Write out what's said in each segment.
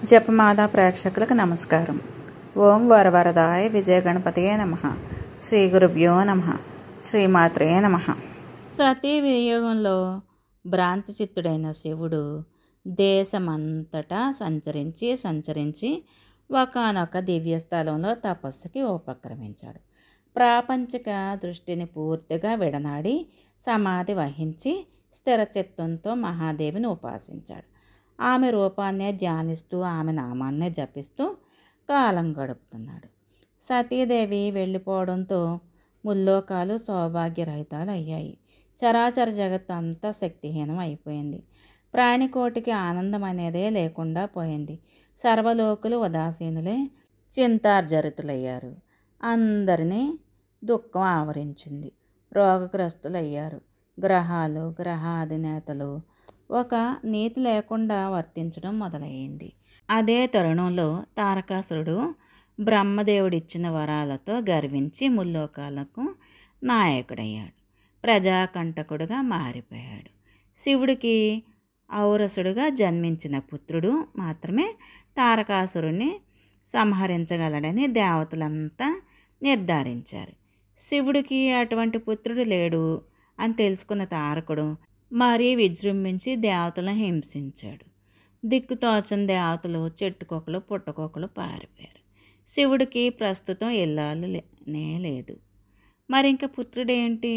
జపమాల ప్రేక్షకులకు నమస్కారం. ఓం వరవరదాయ విజయ గణపతయే నమః. శ్రీ గురుభ్యో నమః. శ్రీమాత్రే నమః. సతీ వినియోగంలో భ్రాంతి చిత్తుడైన శివుడు దేశమంతటా సంచరించి ఒకానొక దివ్యస్థలంలో తపస్సుకి ఉపక్రమించాడు. ప్రాపంచిక దృష్టిని పూర్తిగా విడనాడి సమాధి వహించి స్థిరచిత్తంతో మహాదేవిని ఉపాసించాడు. ఆమె రూపాన్నే ధ్యానిస్తూ ఆమె నామాన్నే జపిస్తూ కాలం గడుపుతున్నాడు. సతీదేవి వెళ్ళిపోవడంతో ముల్లోకాలు సౌభాగ్యరహితాలు అయ్యాయి. చరాచర జగత్తు అంతా శక్తిహీనం అయిపోయింది. ప్రాణికోటికి ఆనందం అనేదే లేకుండా పోయింది. సర్వలోకులు ఉదాసీనులే చింతార్జరితులయ్యారు. అందరినీ దుఃఖం ఆవరించింది. రోగగ్రస్తులయ్యారు. గ్రహాలు గ్రహాధినేతలు ఒక నీతి లేకుండా వర్తించడం మొదలయ్యింది. అదే తరుణంలో తారకాసురుడు బ్రహ్మదేవుడిచ్చిన వరాలతో గర్వించి ముల్లోకాలకు నాయకుడయ్యాడు. ప్రజాకంటకుడుగా మారిపోయాడు. శివుడికి ఔరసుడుగా జన్మించిన పుత్రుడు మాత్రమే తారకాసురుణ్ణి సంహరించగలడని దేవతలంతా నిర్ధారించారు. శివుడికి అటువంటి పుత్రుడు లేడు అని తెలుసుకున్న తారకుడు మరీ విజృంభించి దేవతలను హింసించాడు. దిక్కుతోచని దేవతలు చెట్టుకొకలు పుట్టకొకలు పారిపోయారు. శివుడికి ప్రస్తుతం ఇల్లాలునే లేదు. మరింక పుత్రుడేంటి?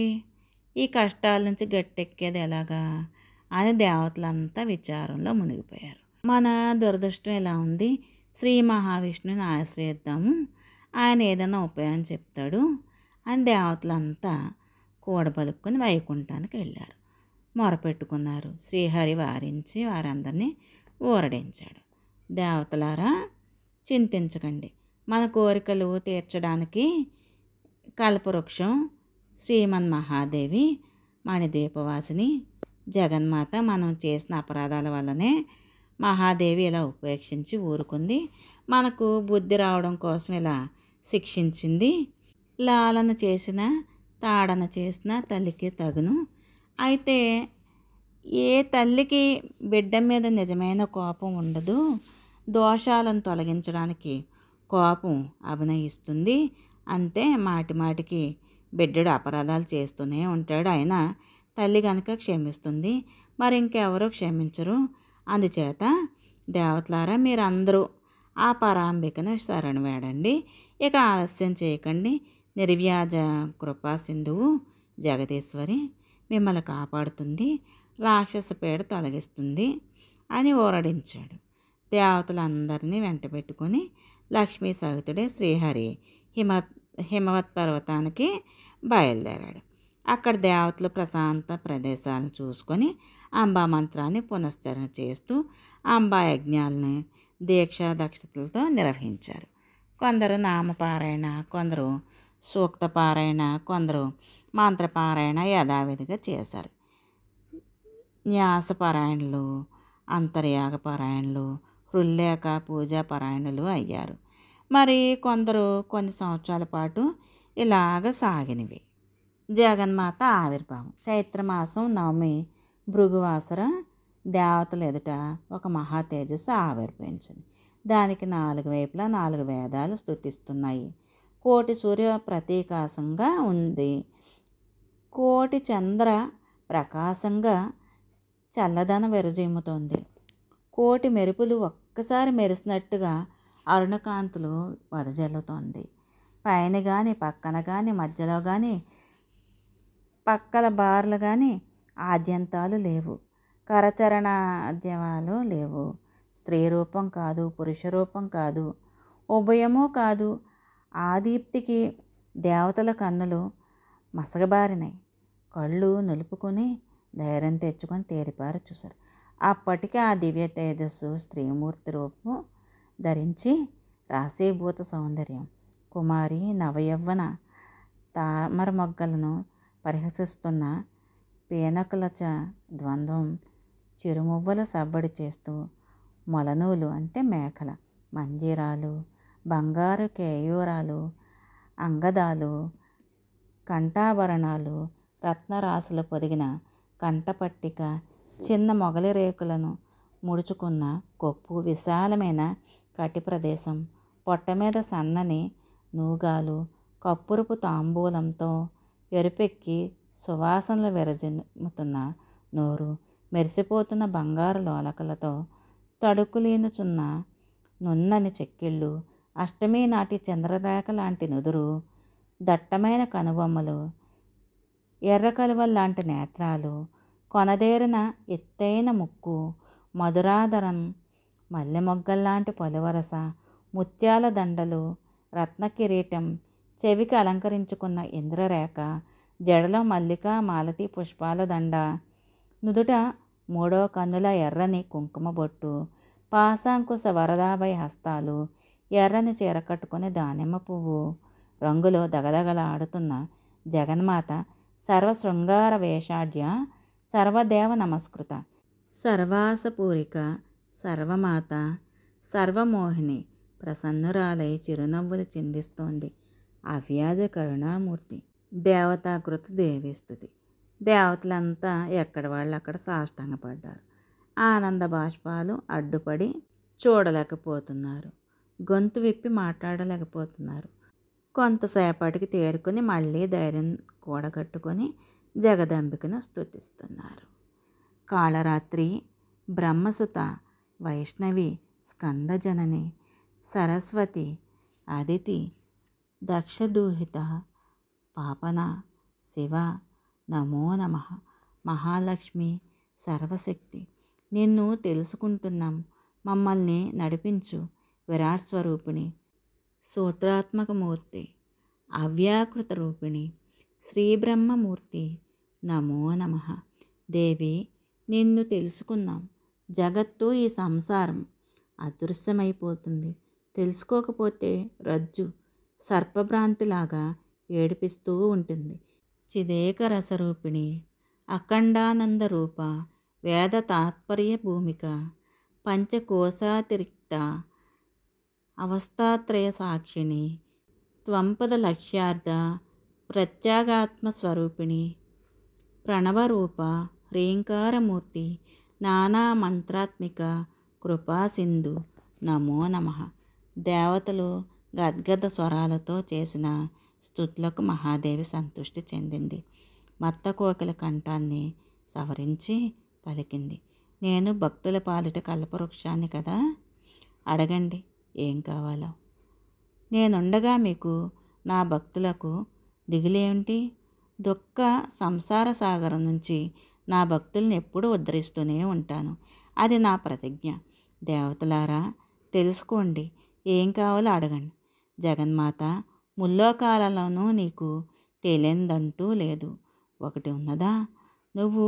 ఈ కష్టాల నుంచి గట్టెక్కేది ఎలాగా అని దేవతలంతా విచారంలో మునిగిపోయారు. మన దురదృష్టం ఎలా ఉంది? శ్రీ మహావిష్ణుని ఆశ్రయిద్దాము, ఆయన ఏదైనా ఉపాయం చెప్తాడు అని దేవతలంతా కూడబలుపుకొని వైకుంఠానికి వెళ్ళారు. మొరపెట్టుకున్నారు. శ్రీహరి వారించి వారందరినీ ఊరడించాడు. దేవతలారా, చింతించకండి. మన కోరికలు తీర్చడానికి కల్పవృక్షం శ్రీమన్మహాదేవి మణిద్వీపవాసిని జగన్మాత మనం చేసిన అపరాధాల వల్లనే మహాదేవి ఇలా ఉపేక్షించి ఊరుకుంది. మనకు బుద్ధి రావడం కోసం ఇలా శిక్షించింది. లాలన చేసిన తాడన చేసిన తల్లికి తగును. అయితే ఏ తల్లికి బిడ్డ మీద నిజమైన కోపం ఉండదు. దోషాలను తొలగించడానికి కోపం అభినయిస్తుంది. అంతే, మాటిమాటికి బిడ్డడు అపరాధాలు చేస్తూనే ఉంటాడు. అయినా తల్లి కనుక క్షమిస్తుంది, మరి ఇంకెవరూ క్షమించరు. అందుచేత దేవతలారా, మీరందరూ ఆ పరాంబికను శరణు వేడండి. ఇక ఆలస్యం చేయకండి. నిర్వ్యాజ కృపా సింధువు జగదీశ్వరి మిమ్మల్ని కాపాడుతుంది, రాక్షస పీడ తొలగిస్తుంది అని ఊరడించాడు. దేవతలందరినీ వెంట పెట్టుకొని లక్ష్మీ సహితుడే శ్రీహరి హిమవత్ పర్వతానికి బయలుదేరాడు. అక్కడ దేవతలు ప్రశాంత ప్రదేశాలను చూసుకొని అంబా మంత్రాన్ని పునశ్చరణ చేస్తూ అంబా యజ్ఞాలని దీక్షా దక్షతలతో నిర్వహించారు. కొందరు నామపారాయణ, కొందరు సూక్త పారాయణ, కొందరు మంత్రపారాయణ యథావిధిగా చేశారు. న్యాసపారాయణలు, అంతర్యాగ పారాయణలు, హృల్లేఖ పూజా పారాయణలు అయ్యారు. మరి కొందరు కొన్ని సంవత్సరాల పాటు ఇలాగ సాగినవి. జగన్మాత ఆవిర్భావం. చైత్రమాసం నవమి భృగువాసర దేవతల ఎదుట ఒక మహా తేజస్సు ఆవిర్భవించింది. దానికి 4 వైపులా 4 వేదాలు స్తుతిస్తున్నాయి. కోటి సూర్య ప్రతీకాశంగా ఉంది. కోటి చంద్ర ప్రకాశంగా చల్లదనం విరజిమ్ముతోంది. కోటి మెరుపులు ఒక్కసారి మెరిసినట్టుగా అరుణకాంతులు వదజల్లుతోంది. పైన కానీ, పక్కన కానీ, మధ్యలో కానీ, పక్కల బార్లు కానీ ఆద్యంతాలు లేవు. కరచరణాద్యవాలు లేవు. స్త్రీ రూపం కాదు, పురుష రూపం కాదు, ఉభయమూ కాదు. ఆ దీప్తికి దేవతల కన్నులు మసకబారినాయి. కళ్ళు నిలుపుకొని ధైర్యం తెచ్చుకొని తేరిపారు చూశారు. అప్పటికి ఆ దివ్య తేజస్సు స్త్రీమూర్తి రూపం ధరించి రాశీభూత సౌందర్యం, కుమారి నవయవ్వన తామర మొగ్గలను పరిహసిస్తున్న పీనకుల ద్వంద్వం, చిరుమువ్వల సవ్వడి చేస్తూ మొలనూలు అంటే మేకల, మంజీరాలు, బంగారు కేయూరాలు, అంగదాలు, కంఠాభరణాలు, రత్నరాసులు పొదిగిన కంఠపట్టిక, చిన్న మొగలి రేకులను ముడుచుకున్న కొప్పు, విశాలమైన కటి ప్రదేశం, పొట్ట మీద సన్నని నూగాలు, కప్పురపు తాంబూలంతో ఎరుపెక్కి సువాసనలు విరజిమ్ముతున్న నోరు, మెరిసిపోతున్న బంగారు లోలకలతో తడుకులీనుచున్న నున్నని చెక్కిళ్ళు, అష్టమి నాటి చంద్రరేఖ లాంటి నుదురు, దట్టమైన కనుబొమ్మలు, ఎర్ర కలువల్లాంటి నేత్రాలు, కొనదేరిన ఎత్తైన ముక్కు, మధురాధరం, మల్లె మొగ్గల్లాంటి పలువరస, ముత్యాల దండలు, రత్న కిరీటం, చెవికి అలంకరించుకున్న ఇంద్రరేఖ, జడలో మల్లిక మాలతి పుష్పాల దండ, నుదుట మూడో కన్నుల ఎర్రని కుంకుమ బొట్టు, పాశాంకుశ వరదాభయ హస్తాలు, ఎర్రని చీర కట్టుకుని దానిమ్మ పువ్వు రంగులో దగదగలాడుతున్న జగన్మాత సర్వశృంగార వేషాఢ్య, సర్వదేవ నమస్కృత, సర్వాసపూరిక, సర్వమాత, సర్వమోహిని ప్రసన్నురాలై చిరునవ్వులు చిందిస్తోంది. అవ్యాజ కరుణామూర్తి. దేవతాకృత దేవీస్తుతి. దేవతలంతా ఎక్కడ వాళ్ళు అక్కడ సాష్టాంగపడ్డారు. ఆనంద బాష్పాలు అడ్డుపడి చూడలేకపోతున్నారు. గొంతు విప్పి మాట్లాడలేకపోతున్నారు. కొంతసేపటికి తేరుకొని మళ్ళీ ధైర్యం కూడగట్టుకొని జగదంబికను స్తుతిస్తున్నారు. కాళరాత్రి, బ్రహ్మసుత, వైష్ణవి, స్కందజనని, సరస్వతి, అదితి, దక్షదూహిత, పాపన, శివ, నమో నమః, మహాలక్ష్మి, సర్వశక్తి, నిన్ను తెలుసుకుంటున్నాం, మమ్మల్ని నడిపించు, విరాట్ స్వరూపిణి, సూత్రాత్మకమూర్తి, అవ్యాకృత రూపిణి, శ్రీబ్రహ్మమూర్తి, నమో నమః. దేవి, నిన్ను తెలుసుకున్నాం. జగత్తు, ఈ సంసారం అదృశ్యమైపోతుంది. తెలుసుకోకపోతే రజ్జు సర్పభ్రాంతిలాగా ఏడిపిస్తూ ఉంటుంది. చిదేక రసరూపిణి, అఖండానంద రూప, వేద తాత్పర్య భూమిక, పంచకోశాతిరిక్త, అవస్థాత్రయ సాక్షిణి, త్వంపద లక్ష్యార్థ ప్రత్యేగాత్మస్వరూపిణి, ప్రణవరూప, హ్రీంకారమూర్తి, నానా మంత్రాత్మిక, కృపాసింధు, నమో నమః. దేవతలు గద్గద స్వరాలతో చేసిన స్తుతులకు మహాదేవి సంతృష్టి చెందింది. మత్త కోకిల కంఠాన్ని సవరించి పలికింది. నేను భక్తుల పాలిట కల్పవృక్షాన్ని కదా, అడగండి ఏం కావాలో. నేనుండగా మీకు, నా భక్తులకు దిగులేమిటి? దుఃఖ సంసార సాగరం నుంచి నా భక్తుల్ని ఎప్పుడూ ఉద్ధరిస్తూనే ఉంటాను. అది నా ప్రతిజ్ఞ. దేవతలారా, తెలుసుకోండి, ఏం కావాలో అడగండి. జగన్మాత, ముల్లోకాలలోనూ నీకు తెలియనిదంటూ లేదు. ఒకటి ఉన్నదా? నువ్వు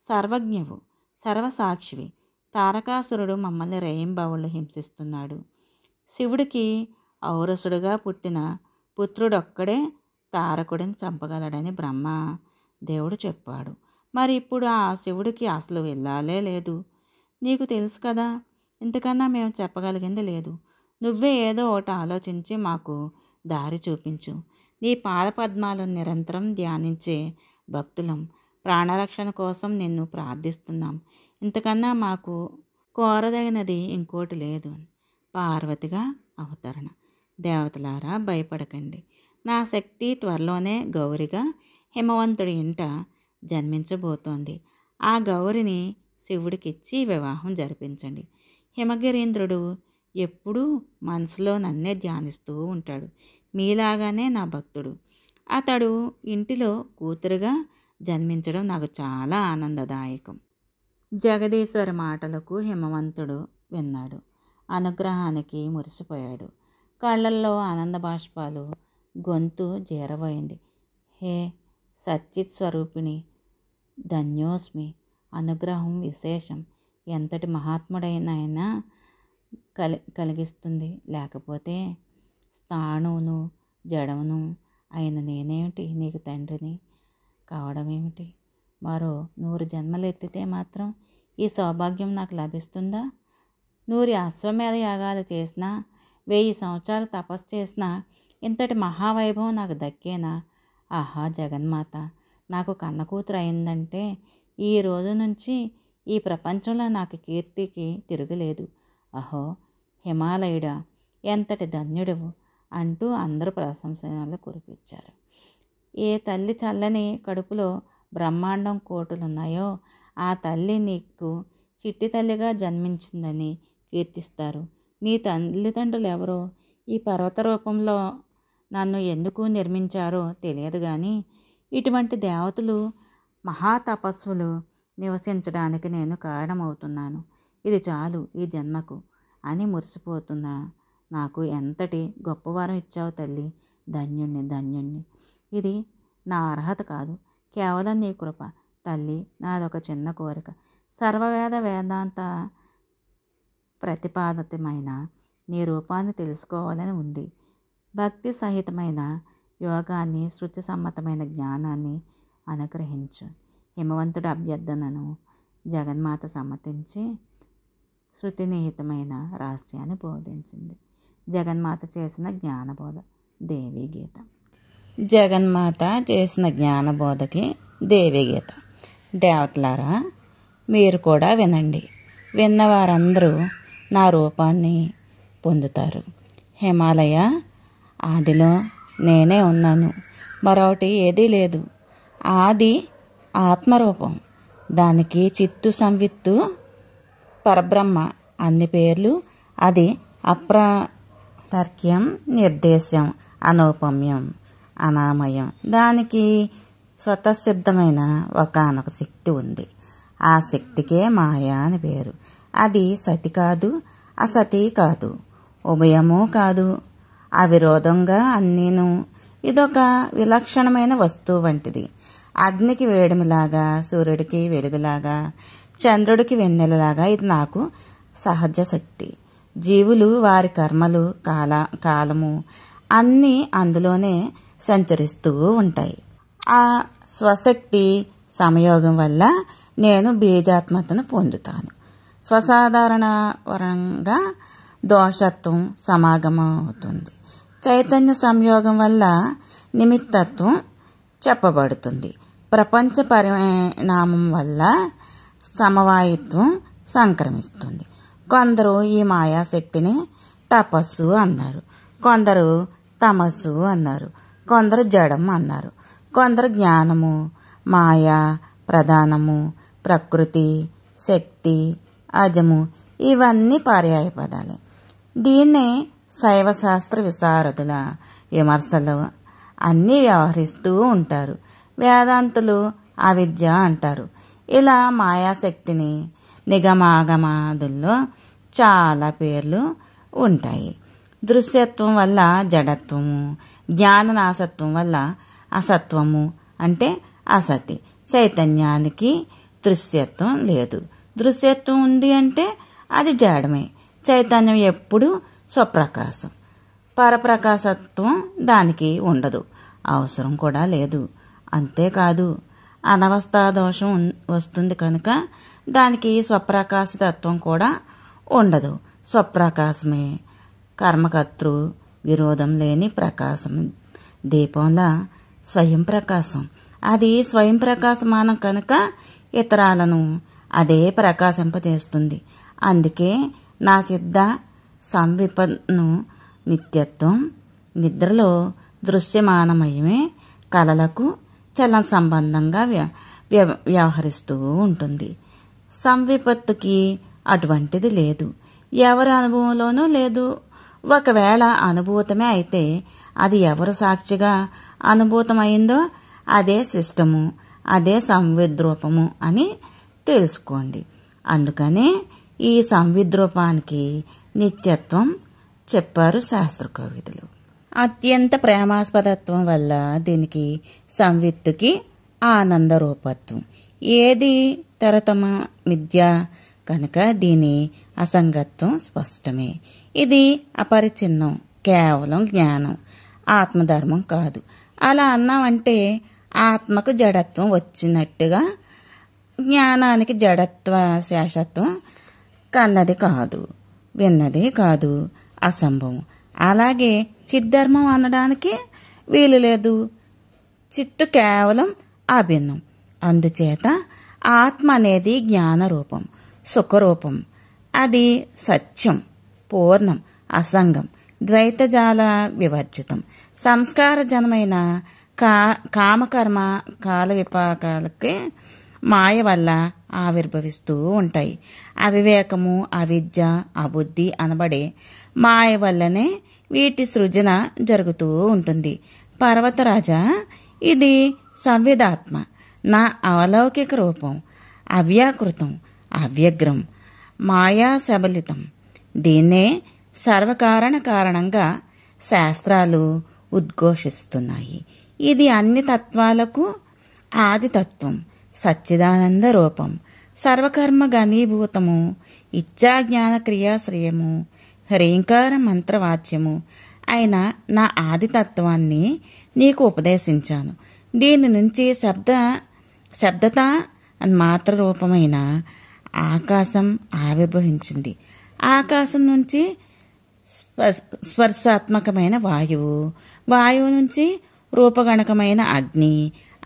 సర్వజ్ఞవు, సర్వసాక్షివి. తారకాసురుడు మమ్మల్ని రేయింబవళ్ళు హింసిస్తున్నాడు. శివుడికి ఔరసుడుగా పుట్టిన పుత్రుడొక్కడే తారకుడిని చంపగలడని బ్రహ్మ దేవుడు చెప్పాడు. మరి ఇప్పుడు ఆ శివుడికి అసలు వెళ్ళాలే లేదు. నీకు తెలుసు కదా, ఇంతకన్నా మేము చెప్పగలిగింది లేదు. నువ్వే ఏదో ఒకటి ఆలోచించి మాకు దారి చూపించు. నీ పాదపద్మాలను నిరంతరం ధ్యానించే భక్తులం ప్రాణరక్షణ కోసం నిన్ను ప్రార్థిస్తున్నాం. ఇంతకన్నా మాకు కోరదగినది ఇంకోటి లేదు. పార్వతిగా అవతరణ. దేవతలారా, భయపడకండి. నా శక్తి త్వరలోనే గౌరిగా హిమవంతుడి ఇంట జన్మించబోతోంది. ఆ గౌరిని శివుడికిచ్చి వివాహం జరిపించండి. హిమగిరీంద్రుడు ఎప్పుడూ మనసులో నన్నే ధ్యానిస్తూ ఉంటాడు. మీలాగానే నా భక్తుడు. అతడు ఇంటిలో కూతురుగా జన్మించడం నాకు చాలా ఆనందదాయకం. జగదీశ్వరి మాటలకు హిమవంతుడు విన్నాడు. అనుగ్రహానికి మురిసిపోయాడు. కళ్ళల్లో ఆనంద బాష్పాలు, గొంతు జీరబోయింది. హే సచ్చిత్ స్వరూపిణి, ధన్యోస్మి. అనుగ్రహం విశేషం. ఎంతటి మహాత్ముడైనా కలిగిస్తుంది. లేకపోతే స్థాణువును జడమును అయిన నేనేమిటి నీకు తండ్రిని కావడమేమిటి? మరో 100 జన్మలు ఎత్తితే మాత్రం ఈ సౌభాగ్యం నాకు లభిస్తుందా? 100 అశ్వమేధ యాగాలు చేసినా, 1000 సంవత్సరాలు తపస్సు చేసినా ఇంతటి మహావైభవం నాకు దక్కేనా? ఆహా జగన్మాత, నాకు కన్నకూతురు అయిందంటే ఈ రోజు నుంచి ఈ ప్రపంచంలో నాకు కీర్తికి తిరుగులేదు. అహో హిమాలయుడా, ఎంతటి ధన్యుడవు అంటూ అందరూ ప్రశంసలు కురిపించారు. ఏ తల్లి చల్లని కడుపులో బ్రహ్మాండం కోటులున్నాయో ఆ తల్లి నీకు చిట్టి తల్లిగా జన్మించిందని కీర్తిస్తారు. నీ తల్లిదండ్రులు ఎవరో, ఈ పర్వత రూపంలో నన్ను ఎందుకు నిర్మించారో తెలియదు కానీ ఇటువంటి దేవతలు మహాతపస్సులు నివసించడానికి నేను కారణమవుతున్నాను. ఇది చాలు ఈ జన్మకు అని మురిసిపోతున్నా నాకు ఎంతటి గొప్పవారం ఇచ్చావు తల్లి, ధన్యుణ్ణి ధన్యుణ్ణి. ఇది నా అర్హత కాదు, కేవలం నీ కృప తల్లి. నాదొక చిన్న కోరిక. సర్వవేద వేదాంత ప్రతిపాదితమైన నీ రూపాన్ని తెలుసుకోవాలని ఉంది. భక్తి సహితమైన యోగాన్ని, శృతి సమ్మతమైన జ్ఞానాన్ని అనుగ్రహించు. హిమవంతుడి అభ్యర్థనను జగన్మాత సమ్మతించి శృతినిహితమైన రహస్యాన్ని బోధించింది. జగన్మాత చేసిన జ్ఞానబోధ దేవీ గీత. జగన్మాత చేసిన జ్ఞానబోధకి దేవీ గీత. దేవతలారా, మీరు కూడా వినండి. విన్నవారందరూ నా రూపాన్ని పొందుతారు. హిమాలయ ఆదిలో నేనే ఉన్నాను, మరొకటి ఏదీ లేదు. ఆది ఆత్మరూపం, దానికి చిత్తు సంవిత్తు పరబ్రహ్మ అన్ని పేర్లు. అది అప్రతర్క్యం, నిర్దేశం, అనౌపమ్యం, అనామయం. దానికి స్వతసిద్ధమైన ఒకానొక శక్తి ఉంది. ఆ శక్తికే మాయా అని పేరు. అది సతి కాదు, అసతి కాదు, ఉభయము కాదు, అవిరోధంగా అన్నీను. ఇదొక విలక్షణమైన వస్తువు వంటిది. అగ్నికి వేడిమిలాగా, సూర్యుడికి వెలుగులాగా, చంద్రుడికి వెన్నెలలాగా ఇది నాకు సహజ శక్తి. జీవులు వారి కర్మలు, కాలము అన్నీ అందులోనే సంచరిస్తూ ఉంటాయి. ఆ స్వశక్తి సంయోగం వల్ల నేను బీజాత్మతను పొందుతాను. స్వసాధారణంగా దోషత్వం సమాగమం అవుతుంది. చైతన్య సంయోగం వల్ల నిమిత్తత్వం చెప్పబడుతుంది. ప్రపంచ పరిణామం వల్ల సమవాయిత్వం సంక్రమిస్తుంది. కొందరు ఈ మాయాశక్తిని తపస్సు అన్నారు, కొందరు తమస్సు అన్నారు, కొందరు జడం అన్నారు, కొందరు జ్ఞానము, మాయా, ప్రధానము, ప్రకృతి, శక్తి, అజము ఇవన్నీ పర్యాయ పదాలే. దీన్నే శైవశాస్త్ర విశారదుల విమర్శలు అన్నీ వ్యవహరిస్తూ ఉంటారు. వేదాంతులు అవిద్య అంటారు. ఇలా మాయాశక్తిని నిగమాగమాదుల్లో చాలా పేర్లు ఉంటాయి. దృశ్యత్వం వల్ల జడత్వము, జ్ఞాననాశత్వం వల్ల అసత్వము అంటే అసతి. చైతన్యానికి దృశ్యత్వం లేదు. దృశ్యత్వం ఉంది అంటే అది జడమే. చైతన్యం ఎప్పుడు స్వప్రకాశం. పరప్రకాశత్వం దానికి ఉండదు, అవసరం కూడా లేదు. అంతేకాదు అనవస్థా దోషం వస్తుంది కనుక దానికి స్వప్రకాశతత్వం కూడా ఉండదు. స్వప్రకాశమే కర్మకర్తృ విరోధం లేని ప్రకాశం. దీపంలా స్వయం ప్రకాశం. అది స్వయం ప్రకాశమానం కనుక ఇతరాలను అదే ప్రకాశింపజేస్తుంది. అందుకే నా సిద్ధ సంవిపన్ను నిత్యత్వం నిద్రలో దృశ్యమానమయమే కళలకు చలన సంబంధంగా వ్యవహరిస్తూ ఉంటుంది. సంవిపత్తుకి అటువంటిది లేదు, ఎవరి అనుభవంలోనూ లేదు. ఒకవేళ అనుభూతమే అయితే అది ఎవరు సాక్షిగా అనుభూతమైందో అదే సిస్టము, అదే సంవిద్రూపము అని తెలుసుకోండి. అందుకనే ఈ సంవిద్రూపానికి నిత్యత్వం చెప్పారు శాస్త్ర కవితులు. అత్యంత ప్రేమాస్పదత్వం వల్ల దీనికి సంవిత్తుకి ఆనంద రూపత్వం. ఏది తరతమ మిథ్య కనుక దీని అసంగత్వం స్పష్టమే. ఇది అపరిచ్ఛిన్నం, కేవలం జ్ఞానం, ఆత్మధర్మం కాదు. అలా అన్నామంటే ఆత్మకు జడత్వం వచ్చినట్టుగా జ్ఞానానికి జడత్వ శేషత్వం కన్నది కాదు, విన్నది కాదు, అసంభవం. అలాగే చిద్ధర్మం అనడానికి వీలు లేదు. చిత్తు కేవలం అభిన్నం. అందుచేత ఆత్మ అనేది జ్ఞానరూపం, సుఖరూపం. అది సత్యం, పూర్ణం, అసంగం, ద్వైతజాల వివర్జితం. సంస్కారజనమైన కామకర్మ కాల విపాకాలకి మాయ వల్ల ఆవిర్భవిస్తూ ఉంటాయి. అవివేకము, అవిద్య, అబుద్ధి అనబడే మాయ వల్లనే వీటి సృజన జరుగుతూ ఉంటుంది. పర్వతరాజా, ఇది సంవిదాత్మ, నా అవలౌకిక రూపం, అవ్యాకృతం, అవ్యగ్రం, మాయా సబలితం. దీన్నే సర్వకారణ కారణంగా శాస్త్రాలు ఉద్ఘోషిస్తున్నాయి. ఇది అన్ని తత్వాలకు ఆదితత్వం, సచ్చిదానంద రూపం, సర్వకర్మ ఘనీభూతము, ఇచ్ఛాజ్ఞాన క్రియాశ్రయము, హ్రీంకార మంత్రవాచ్యము అయిన నా ఆదితత్వాన్ని నీకు ఉపదేశించాను. దీని నుంచి శబ్దత మాత్ర రూపమైన ఆకాశం ఆవిర్భవించింది. ఆకాశం నుంచి స్పర్శాత్మకమైన వాయువు, వాయువు నుంచి రూపగణకమైన అగ్ని,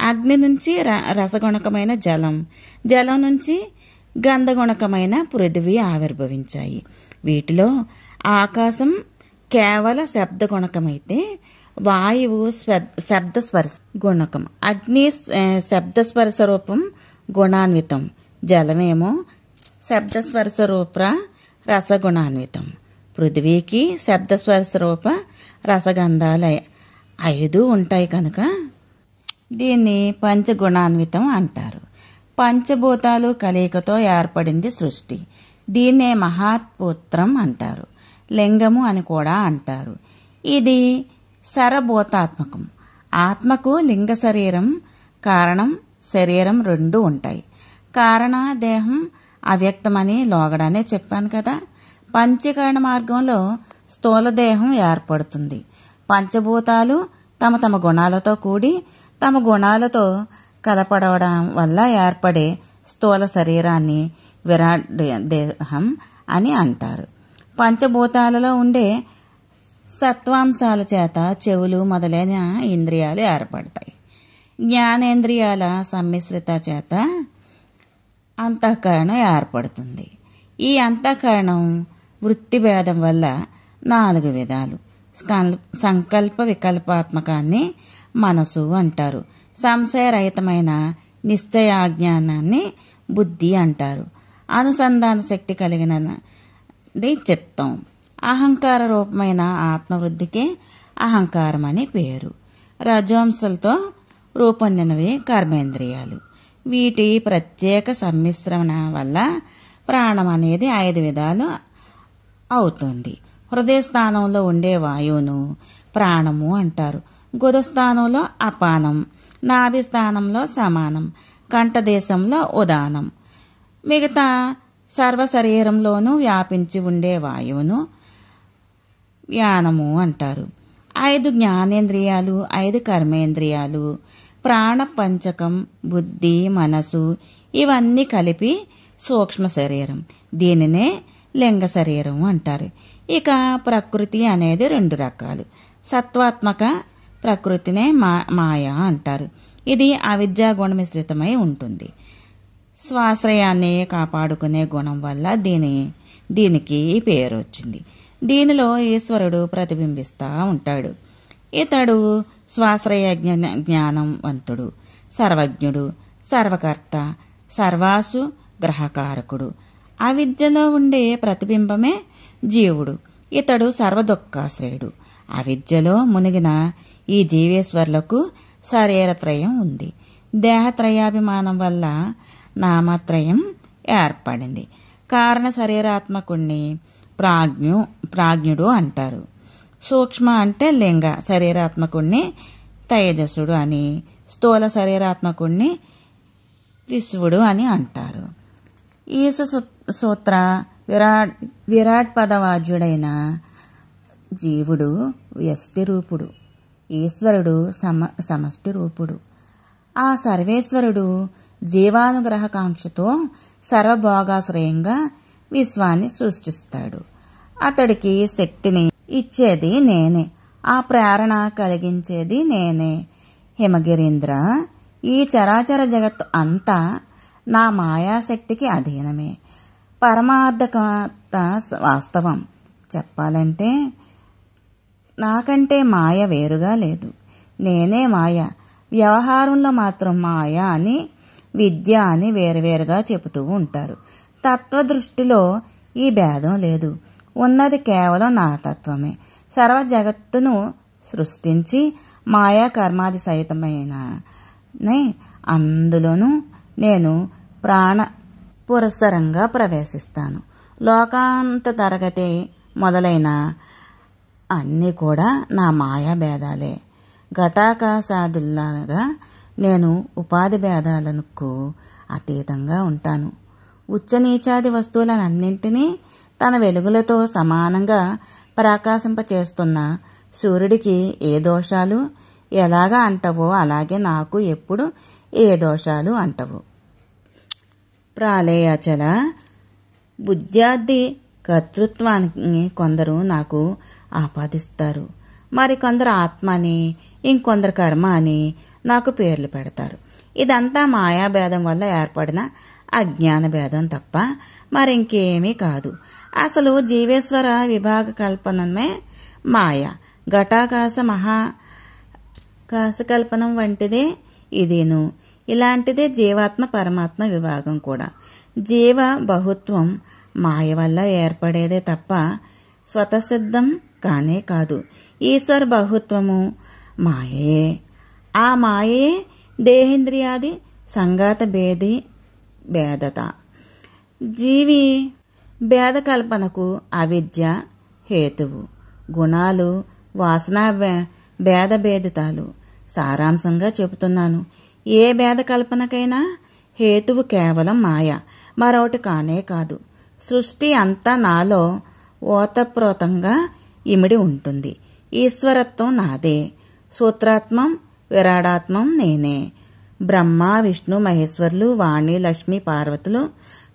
అగ్ని నుంచి రసగుణకమైన జలం, జలం నుంచి గంధగుణకమైన పృథివీ ఆవిర్భవించాయి. వీటిలో ఆకాశం కేవల శబ్దగుణకమైతే వాయువు శబ్దస్పర్శ గుణకం, అగ్ని శబ్దస్పర్శ రూపం గుణాన్వితం, జలమేమో శబ్దస్పర్శ రూప రసగుణాన్వితం. పృథివీకి శబ్దస్పర్శ రూప రసగంధాలు 5 ఉంటాయి కనుక దీన్ని పంచగుణాన్వితం అంటారు. పంచభూతాలు కలయికతో ఏర్పడింది సృష్టి. దీన్నే మహాత్పుత్రం అంటారు. లింగము అని కూడా అంటారు. ఇది సరభూతాత్మకం. ఆత్మకు లింగ శరీరం, కారణం శరీరం 2 ఉంటాయి. కారణ దేహం అవ్యక్తమని లోగడానే చెప్పాను కదా. పంచీకరణ మార్గంలో స్థూల దేహం ఏర్పడుతుంది. పంచభూతాలు తమ తమ గుణాలతో కూడి తమ గుణాలతో కలపడవడం వల్ల ఏర్పడే స్థూల శరీరాన్ని విరాట్ దేహం అని అంటారు. పంచభూతాలలో ఉండే సత్వాంశాల చేత చెవులు మొదలైన ఇంద్రియాలు ఏర్పడతాయి. జ్ఞానేంద్రియాల సమ్మిశ్రిత చేత అంతఃకరణం ఏర్పడుతుంది. ఈ అంతఃకరణం వృత్తి భేదం వల్ల 4 విధాలు. సంకల్ప వికల్పాత్మకాన్ని మనసు అంటారు. సంశయరహితమైన నిశ్చయాజ్ఞానాన్ని బుద్ధి అంటారు. అనుసంధాన శక్తి కలిగినది చిత్తం. అహంకార రూపమైన ఆత్మవృద్ధికి అహంకారం అని పేరు. రజోంశలతో రూపొందినవి కర్మేంద్రియాలు. వీటి ప్రత్యేక సమ్మిశ్రణ వల్ల ప్రాణం అనేది 5 విధాలు అవుతుంది. హృదయ స్థానంలో ఉండే వాయువును ప్రాణము అంటారు. గుదస్థానంలో అపానం, నాభి స్థానంలో సమానం, కంఠదేశంలో ఉదానం. మిగతా సర్వ శరీరంలోనూ వ్యాపించి ఉండే వాయువును వ్యానము అంటారు. 5 జ్ఞానేంద్రియాలు, 5 కర్మేంద్రియాలు, ప్రాణ పంచకం, బుద్ధి, మనసు ఇవన్నీ కలిపి సూక్ష్మ శరీరం. దీనినే లింగ శరీరం అంటారు. ఇక ప్రకృతి అనేది 2 రకాలు. సత్వాత్మక ప్రకృతినే మాయ అంటారు. ఇది అవిద్యా గుణమిశ్రితమై ఉంటుంది. స్వాశ్రయాన్ని కాపాడుకునే గుణం వల్ల దీనికి పేరు వచ్చింది. దీనిలో ఈశ్వరుడు ప్రతిబింబిస్తా ఉంటాడు. ఇతడు స్వాశ్రయ జ్ఞానవంతుడు, సర్వజ్ఞుడు, సర్వకర్త, సర్వాసు గ్రహకారకుడు. అవిద్యలో ఉండే ప్రతిబింబమే జీవుడు. ఇతడు సర్వదుఃఖాశ్రయుడు. అవిద్యలో మునిగిన ఈ జీవేశ్వరులకు శరీరత్రయం ఉంది. దేహత్రయాభిమానం వల్ల నామత్రయం ఏర్పడింది. కారణ శరీరాత్మకుణ్ణి ప్రాజ్ఞుడు అంటారు. సూక్ష్మ అంటే లింగ శరీరాత్మకుణ్ణి తేజస్సుడు అని, స్థూల శరీరాత్మకుణ్ణి విశ్వుడు అని అంటారు. ఈశ సూత్ర విరాట్ పదవాజ్యుడైన జీవుడు వ్యష్టి రూపుడు, ఈశ్వరుడు సమష్టి రూపుడు. ఆ సర్వేశ్వరుడు జీవానుగ్రహకాంక్షతో సర్వభోగాశ్రయంగా విశ్వాన్ని సృష్టిస్తాడు. అతడికి శక్తిని ఇచ్చేది నేనే, ఆ ప్రేరణ కలిగించేది నేనే. హిమగిరీంద్ర, ఈ చరాచర జగత్తు అంతా నా మాయాశక్తికి అధీనమే. పరమార్థకత వాస్తవం. చెప్పాలంటే నాకంటే మాయ వేరుగా లేదు. నేనే మాయ. వ్యవహారంలో మాత్రం మాయ అని విద్య అని వేరువేరుగా చెబుతూ ఉంటారు. తత్వదృష్టిలో ఈ భేదం లేదు. ఉన్నది కేవలం నా తత్వమే. సర్వ జగత్తును సృష్టించి మాయా కర్మాది సహితమైన అందులోనూ నేను ప్రాణ పురస్సరంగా ప్రవేశిస్తాను. లోకాంత తరగతి మొదలైన అన్నీ కూడా నా మాయా భేదాలే. ఘటాకాశాదుల్లాగా నేను ఉపాధి భేదాలకు అతీతంగా ఉంటాను. ఉచ్చనీచాది వస్తువులనన్నింటినీ తన వెలుగులతో సమానంగా ప్రకాశింపచేస్తున్న సూర్యుడికి ఏ దోషాలు ఎలాగా అంటవో అలాగే నాకు ఎప్పుడు ఏ దోషాలు అంటవు. ప్రాళయాచల బుద్ధ్యాది కర్తృత్వాన్ని కొందరు నాకు ఆపాదిస్తారు. మరికొందరు ఆత్మ అని, ఇంకొందరు కర్మ అని నాకు పేర్లు పెడతారు. ఇదంతా మాయాభేదం వల్ల ఏర్పడిన అజ్ఞాన భేదం తప్ప మరింకేమీ కాదు. అసలు జీవేశ్వర విభాగ కల్పనమే మాయ. ఘటాకాశ మహాకాశ కల్పనం వంటిదే ఇదేను. ఇలాంటిదే జీవాత్మ పరమాత్మ విభాగం కూడా. జీవ బహుత్వం మాయ వల్ల ఏర్పడేదే తప్ప స్వతసిద్ధం కానే కాదు. ఈశ్వర బహుత్వము మాయే. ఆ మాయే దేహేంద్రియాది సంఘాత భేదత. జీవి భేద కల్పనకు అవిద్య హేతువు. గుణాలు వాసనా భేదతాలు. సారాంశంగా చెబుతున్నాను. ఏ భేద కల్పనకైనా హేతువు కేవలం మాయ, మరొకటి కానే కాదు. సృష్టి అంతా నాలో ఓతప్రోతంగా ఇమిడి ఉంటుంది. ఈశ్వరత్వం నాదే. సూత్రాత్మం విరాడాత్మం నేనే. బ్రహ్మ విష్ణు మహేశ్వరులు వాణి లక్ష్మి పార్వతులు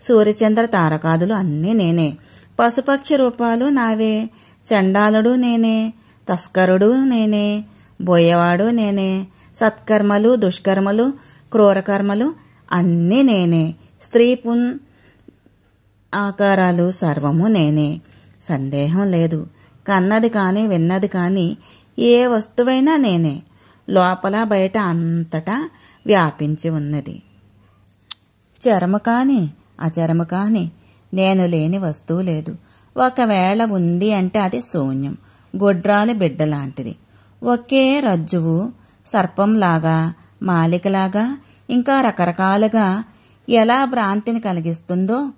సూర్యచంద్ర తారకాదులు అన్నీ నేనే. పశుపక్షి రూపాలు నావే. చండాలుడు నేనే. తస్కరుడు నేనే. బోయేవాడు నేనే. సత్కర్మలు దుష్కర్మలు క్రూరకర్మలు అన్నీ నేనే. స్త్రీ పున్ ఆకారాలు సర్వము నేనే. సందేహం లేదు. కన్నది కాని విన్నది కాని ఏ వస్తువైనా నేనే. లోపల బయట అంతటా వ్యాపించి ఉన్నది. చరము కాని అచరము కాని నేను లేని వస్తువు లేదు. ఒకవేళ ఉంది అంటే అది శూన్యం. గొడ్రాలి బిడ్డలాంటిది. ఒకే రజ్జువు సర్పంలాగా మాలికలాగా ఇంకా రకరకాలుగా ఎలా భ్రాంతిని కలిగిస్తుందో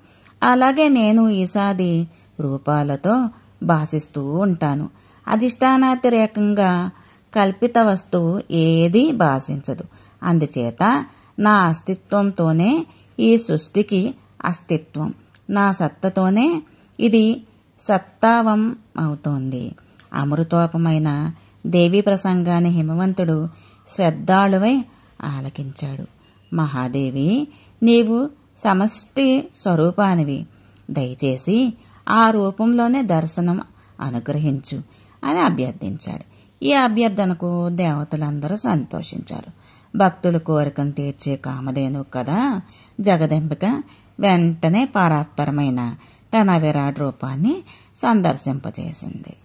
అలాగే నేను ఈసాది రూపాలతో భాషిస్తూ ఉంటాను. అధిష్టానాతిరేకంగా కల్పిత వస్తువు ఏదీ భాషించదు. అందుచేత నా అస్తిత్వంతోనే ఈ సృష్టికి అస్తిత్వం. నా సత్తతోనే ఇది సత్తావం అవుతోంది. అమృతోపమైన దేవీ ప్రసంగాన్ని హిమవంతుడు శ్రద్ధాళువై ఆలకించాడు. మహాదేవి, నీవు సమష్టి స్వరూపానివి. దయచేసి ఆ రూపంలోనే దర్శనం అనుగ్రహించు అని అభ్యర్థించాడు. ఈ అభ్యర్థనకు దేవతలందరూ సంతోషించారు. భక్తుల కోరికను తీర్చే కామధేను కదా జగదంబిక వెంటనే పరాత్పరమైన తన విరాట్ రూపాన్ని సందర్శింపజేసింది.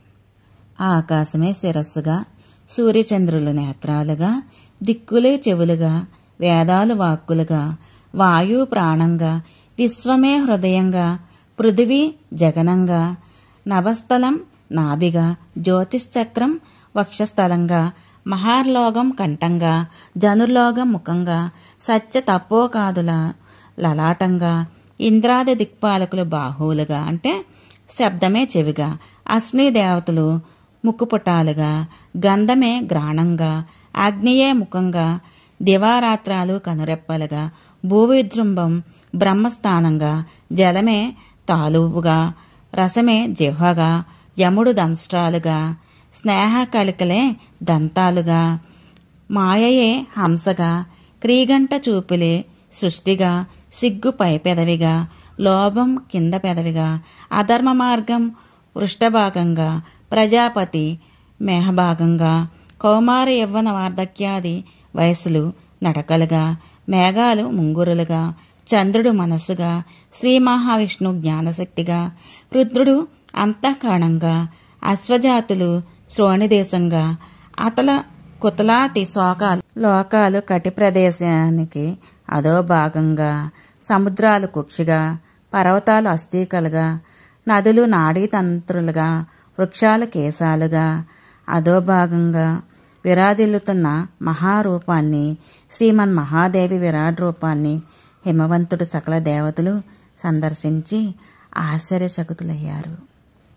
ఆకాశమే శిరస్సుగా, సూర్యచంద్రులు నేత్రాలుగా, దిక్కులే చెవులుగా, వేదాలు వాక్కులుగా, వాయువు ప్రాణంగా, విశ్వమే హృదయంగా, పృథివీ జగనంగా, నభస్థలం నాభిగా, జ్యోతిశ్చక్రం వక్షస్థలంగా, మహార్లోకం కంఠంగా, జనుర్లోకం ముఖంగా, సత్య తపోకాదుల లలాటంగా, ఇంద్రాది దిక్పాలకులు బాహువులుగా అంటే శబ్దమే చెవిగా, అశ్విని దేవతలు ముక్కుపుటాలుగా, గంధమే గ్రాణంగా, అగ్నియే ముఖంగా, దివారాత్రాలు కనురెప్పలుగా, భూవిజృంభం బ్రహ్మస్థానంగా, జలమే తాలువుగా, రసమే జిహ్వగా, యముడు దంష్ట్రాలుగా, స్నేహ కళికలే దంతాలుగా, మాయయే హంసగా, క్రీగంట చూపులే సృష్టిగా, సిగ్గు పై పెదవిగా, లోభం కింద పెదవిగా, అధర్మ మార్గం వృష్టభాగంగా, ప్రజాపతి మేహభాగంగా, కౌమార యవ్వన వార్ధక్యాది వయస్సులు నడకలుగా, మేఘాలు ముంగురులుగా, చంద్రుడు మనస్సుగా, శ్రీ మహావిష్ణు జ్ఞానశక్తిగా, రుద్రుడు అంతఃకరణంగా, అశ్వజాతులు శ్రోణిదేశంగా, అతల కుతలాతి లోకాలు కటి ప్రదేశానికి అదో భాగంగా, సముద్రాలు కుక్షిగా, పర్వతాలు అస్థికలుగా, నదులు నాడీతంత్రులుగా, వృక్షాలు కేశాలుగా అదో భాగంగా విరాజిల్లుతున్న మహారూపాన్ని, శ్రీమన్ మహాదేవి విరాట్ రూపాన్ని హిమవంతుడు సకల దేవతలు సందర్శించి ఆశ్చర్యచకితులయ్యారు.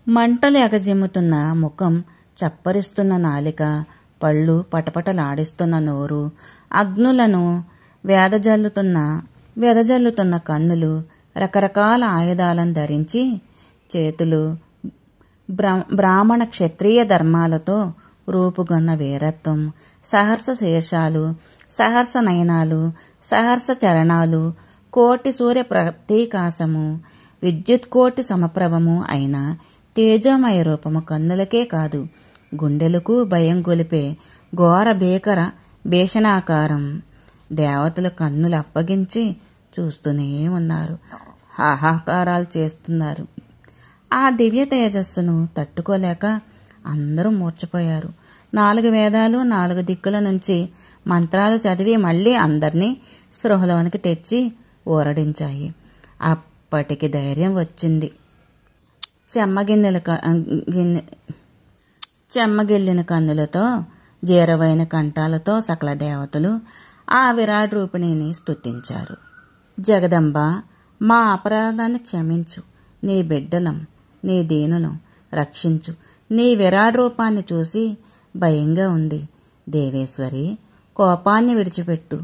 మంటలు ఎగజిమ్ముతున్న ముఖం, చప్పరిస్తున్న నాలిక, పళ్ళు పటపటలాడిస్తున్న నోరు, అగ్నులను వెదజల్లుతున్న కన్నులు, రకరకాల ఆయుధాలను ధరించి చేతులు బ్రాహ్మణ క్షత్రియ ధర్మాలతో రూపుగొన్న వీరత్వం, సహర్ష శేషాలు, సహర్ష నయనాలు, సహర్ష చరణాలు, కోటి సూర్య ప్రతీకాశము, విద్యుత్కోటి సమప్రభము అయిన తేజోమయ రూపము కన్నులకే కాదు గుండెలకు భయం గొలిపే ఘోర భీకర భీషణాకారం. దేవతలు కన్నులు అప్పగించి చూస్తూనే ఉన్నారు, హాహాకారాలు చేస్తున్నారు. ఆ దివ్య తేజస్సును తట్టుకోలేక అందరూ మూర్ఛపోయారు. 4 వేదాలు 4 దిక్కుల నుంచి మంత్రాలు చదివి మళ్లీ అందర్నీ స్పృహలోనికి తెచ్చి ఊరడించాయి. అప్పటికి ధైర్యం వచ్చింది. చెమ్మగిల్లిన కన్నులతో, జీరవైన కంఠాలతో సకల దేవతలు ఆ విరాట్ రూపిణిని స్తుతించారు. జగదంబ, మా అపరాధాన్ని క్షమించు, నీ బిడ్డలం, నీ దీనులం రక్షించు. నీ విరాట్ రూపాన్ని చూసి భయంగా ఉంది. దేవేశ్వరి, కోపాన్ని విడిచిపెట్టు.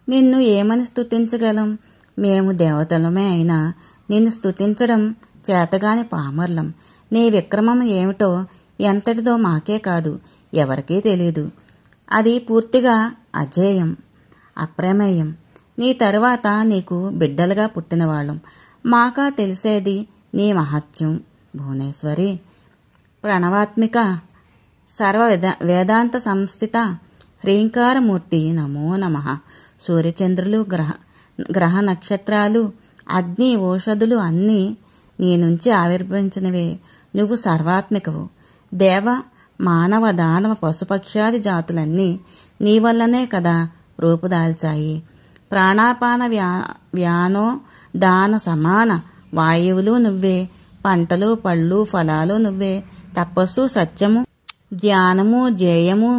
నిన్ను ఏమని స్తుతించగలం? మేము దేవతలమే అయినా నిన్ను స్తుతించడం చేతగాని పామర్లం. నీ విక్రమం ఏమిటో ఎంతటిదో మాకే కాదు, ఎవరికీ తెలీదు. అది పూర్తిగా అజేయం, అప్రమేయం. నీ తరువాత నీకు బిడ్డలుగా పుట్టినవాళ్ళం. మాకా తెలిసేది నీ మహత్యం. భువనేశ్వరి, ప్రణవాత్మిక, సర్వ వేదాంత సంస్థిత, హ్రీంకారమూర్తి, నమో నమః. సూర్యచంద్రులు, గ్రహ నక్షత్రాలు, అగ్ని, ఓషధులు అన్నీ నీ నుంచి ఆవిర్భవించినవే. నువ్వు సర్వాత్మికవు. దేవ, మానవ, దానవ, పశుపక్షాది జాతులన్నీ నీ వల్లనే కదా రూపుదాల్చాయి. ప్రాణాపాన వ్యానో దాన సమాన వాయువులు నువ్వే, పంటలు, పళ్ళు, ఫలాలు నువ్వే, తపస్సు, సత్యము, ధ్యానము, జేయము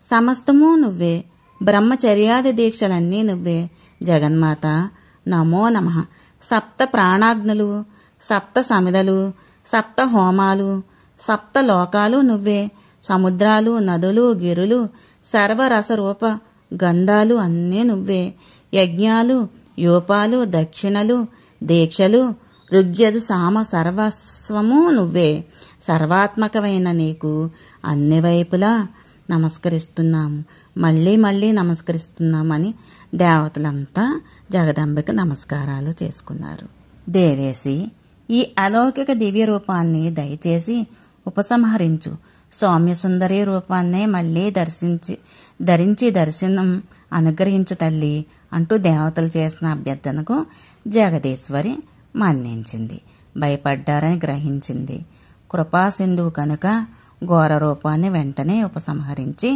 సమస్తము నువ్వే, బ్రహ్మచర్యాది దీక్షలన్నీ నువ్వే. జగన్మాత, నమో నమః. సప్త ప్రాణాగ్నులు, సప్త సమిదలు, సప్త హోమాలు, సప్త లోకాలు నువ్వే. సముద్రాలు, నదులు, గిరులు, సర్వరసరూప గంధాలు అన్నీ నువ్వే. యజ్ఞాలు, యోపాలు, దక్షిణలు, దీక్షలు, ఋగ్యదు, సామ సర్వస్వము నువ్వే. సర్వాత్మకమైన నీకు అన్ని వైపులా నమస్కరిస్తున్నాము, మళ్ళీ మళ్ళీ నమస్కరిస్తున్నామని దేవతలంతా జగదంబకి నమస్కారాలు చేసుకున్నారు. దేవేసి, ఈ అలౌకిక దివ్య రూపాన్ని దయచేసి ఉపసంహరించు. సౌమ్యసుందరి రూపాన్నే మళ్లీ ధరించి దర్శనం అనుగ్రహించు తల్లి అంటూ దేవతలు చేసిన అభ్యర్థనకు జగదీశ్వరి మన్నించింది. భయపడ్డారని గ్రహించింది. కృపాసింధువు కనుక ఘోర రూపాన్ని వెంటనే ఉపసంహరించి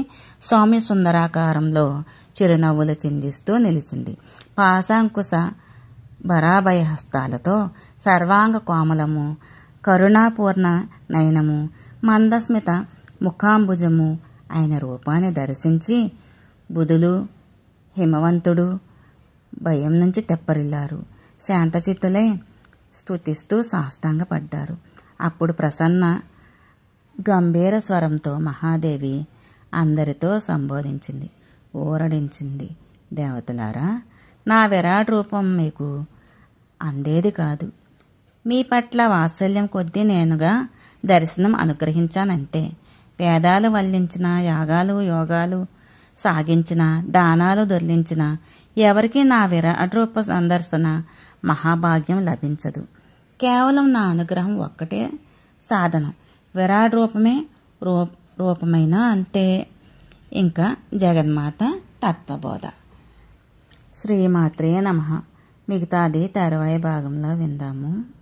సౌమ్యసుందరాకారంలో చిరునవ్వులు చిందిస్తూ నిలిచింది. పాశాంకుశ బరాభయ హస్తాలతో, సర్వాంగ కోమలము, కరుణాపూర్ణ నయనము, మందస్మిత ముఖాంబుజము ఆయన రూపాన్ని దర్శించి బుధులు, హిమవంతుడు భయం నుంచి తెప్పరిల్లారు. శాంతచిత్తులై స్తుతిస్తూ సాష్టాంగపడ్డారు. అప్పుడు ప్రసన్న గంభీర స్వరంతో మహాదేవి అందరితో సంబోధించింది, ఊరడించింది. దేవతలారా, నా విరాట్ రూపం మీకు అందేది కాదు. మీ పట్ల వాత్సల్యం కొద్దీ నేనుగా దర్శనం అనుగ్రహించానంతే. వేదాలు వల్లించిన, యాగాలు యోగాలు సాగించిన, దానాలు దొర్లించిన ఎవరికీ నా విరాట్ రూప సందర్శన మహాభాగ్యం లభించదు. కేవలం నా అనుగ్రహం ఒక్కటే సాధనం. విరాట్ రూపమే రూపమైన అంతే. ఇంకా జగన్మాత తత్వబోధ. శ్రీమాత్రే నమః. మిగతాది తర్వాయి భాగంలో విందాము.